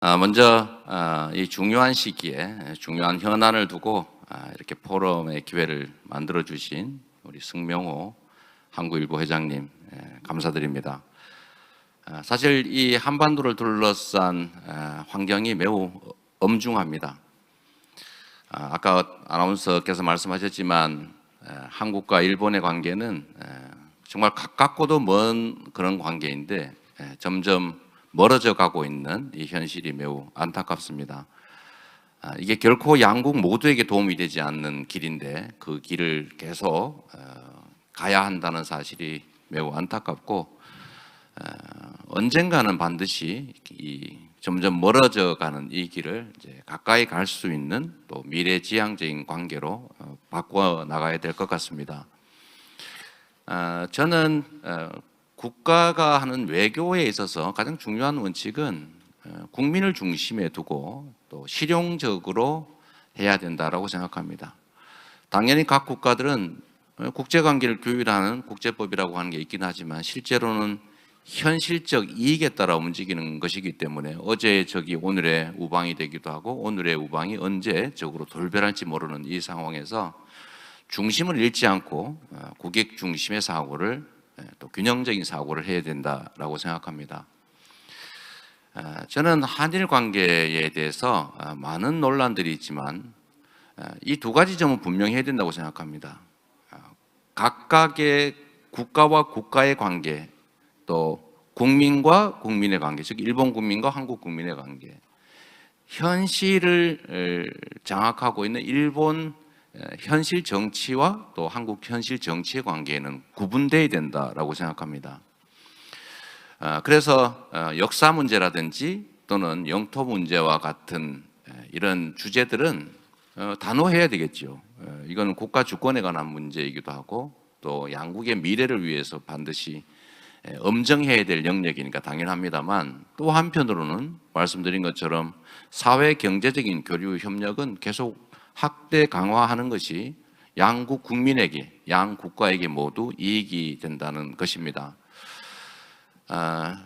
먼저 이 중요한 시기에 중요한 현안을 두고 이렇게 포럼의 기회를 만들어 주신 우리 승명호 한국일보 회장님 감사드립니다. 사실 이 한반도를 둘러싼 환경이 매우 엄중합니다. 아까 아나운서께서 말씀하셨지만 한국과 일본의 관계는 정말 가깝고도 먼 그런 관계인데 점점 멀어져 가고 있는 이 현실이 매우 안타깝습니다. 이게 결코 양국 모두에게 도움이 되지 않는 길인데 그 길을 계속 가야 한다는 사실이 매우 안타깝고 언젠가는 반드시 이 점점 멀어져 가는 이 길을 이제 가까이 갈 수 있는 또 미래지향적인 관계로 바꿔 나가야 될 것 같습니다. 저는 국가가 하는 외교에 있어서 가장 중요한 원칙은 국민을 중심에 두고 또 실용적으로 해야 된다라고 생각합니다. 당연히 각 국가들은 국제관계를 규율하는 국제법이라고 하는 게 있긴 하지만 실제로는 현실적 이익에 따라 움직이는 것이기 때문에 어제의 적이 오늘의 우방이 되기도 하고 오늘의 우방이 언제 적으로 돌변할지 모르는 이 상황에서 중심을 잃지 않고 국익 중심의 사고를 또 균형적인 사고를 해야 된다라고 생각합니다. 저는 한일 관계에 대해서 많은 논란들이 있지만 이 두 가지 점은 분명히 해야 된다고 생각합니다. 각각의 국가와 국가의 관계, 또 국민과 국민의 관계, 즉 일본 국민과 한국 국민의 관계, 현실을 장악하고 있는 일본 현실 정치와 또 한국 현실 정치의 관계는 구분돼야 된다라고 생각합니다. 그래서 역사 문제라든지 또는 영토 문제와 같은 이런 주제들은 단호해야 되겠죠. 이건 국가 주권에 관한 문제이기도 하고 또 양국의 미래를 위해서 반드시 엄정해야 될 영역이니까 당연합니다만 또 한편으로는 말씀드린 것처럼 사회 경제적인 교류 협력은 계속 확대 강화하는 것이 양국 국민에게, 양 국가에게 모두 이익이 된다는 것입니다.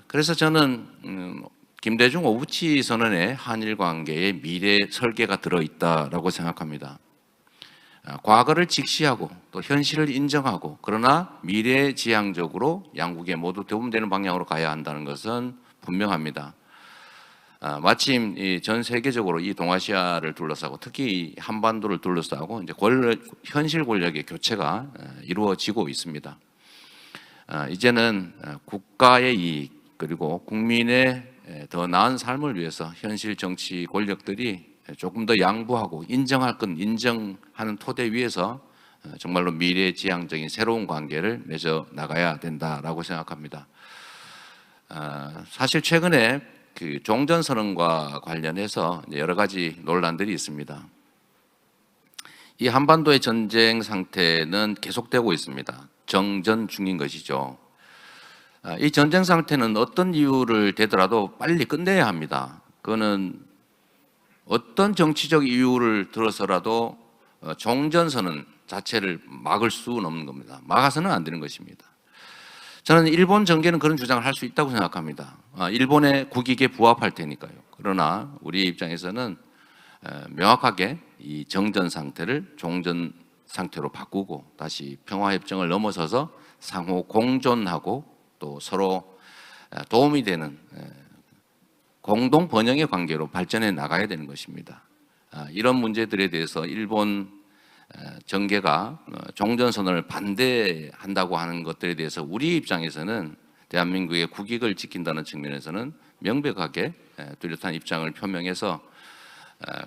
그래서 저는 김대중 오부치 선언에 한일 관계의 미래 설계가 들어있다라고 생각합니다. 과거를 직시하고 또 현실을 인정하고 그러나 미래지향적으로 양국에 모두 도움되는 방향으로 가야 한다는 것은 분명합니다. 마침 전 세계적으로 이 동아시아를 둘러싸고 특히 한반도를 둘러싸고 이제 현실 권력의 교체가 이루어지고 있습니다. 이제는 국가의 이익 그리고 국민의 더 나은 삶을 위해서 현실 정치 권력들이 조금 더 양보하고 인정할 건 인정하는 토대 위에서 정말로 미래지향적인 새로운 관계를 맺어 나가야 된다라고 생각합니다. 사실 최근에 그 종전선언과 관련해서 여러 가지 논란들이 있습니다. 이 한반도의 전쟁 상태는 계속되고 있습니다. 정전 중인 것이죠. 이 전쟁 상태는 어떤 이유를 대더라도 빨리 끝내야 합니다. 그거는 어떤 정치적 이유를 들어서라도 종전선언 자체를 막을 수는 없는 겁니다. 막아서는 안 되는 것입니다. 저는 일본 정계는 그런 주장을 할 수 있다고 생각합니다. 일본의 국익에 부합할 테니까요. 그러나 우리 입장에서는 명확하게 이 정전 상태를 종전 상태로 바꾸고 다시 평화협정을 넘어서서 상호 공존하고 또 서로 도움이 되는 공동 번영의 관계로 발전해 나가야 되는 것입니다. 이런 문제들에 대해서 일본 정계가 종전선언을 반대한다고 하는 것들에 대해서 우리 입장에서는 대한민국의 국익을 지킨다는 측면에서는 명백하게 뚜렷한 입장을 표명해서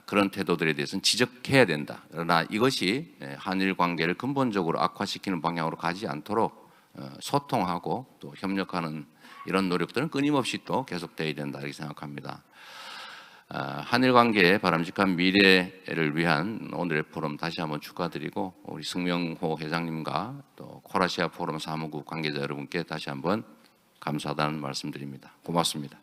그런 태도들에 대해서는 지적해야 된다. 그러나 이것이 한일 관계를 근본적으로 악화시키는 방향으로 가지 않도록 소통하고 또 협력하는 이런 노력들은 끊임없이 또 계속돼야 된다 이렇게 생각합니다. 한일 관계의 바람직한 미래를 위한 오늘의 포럼 다시 한번 축하드리고 우리 승명호 회장님과 또 코라시아 포럼 사무국 관계자 여러분께 다시 한번 감사하다는 말씀드립니다. 고맙습니다.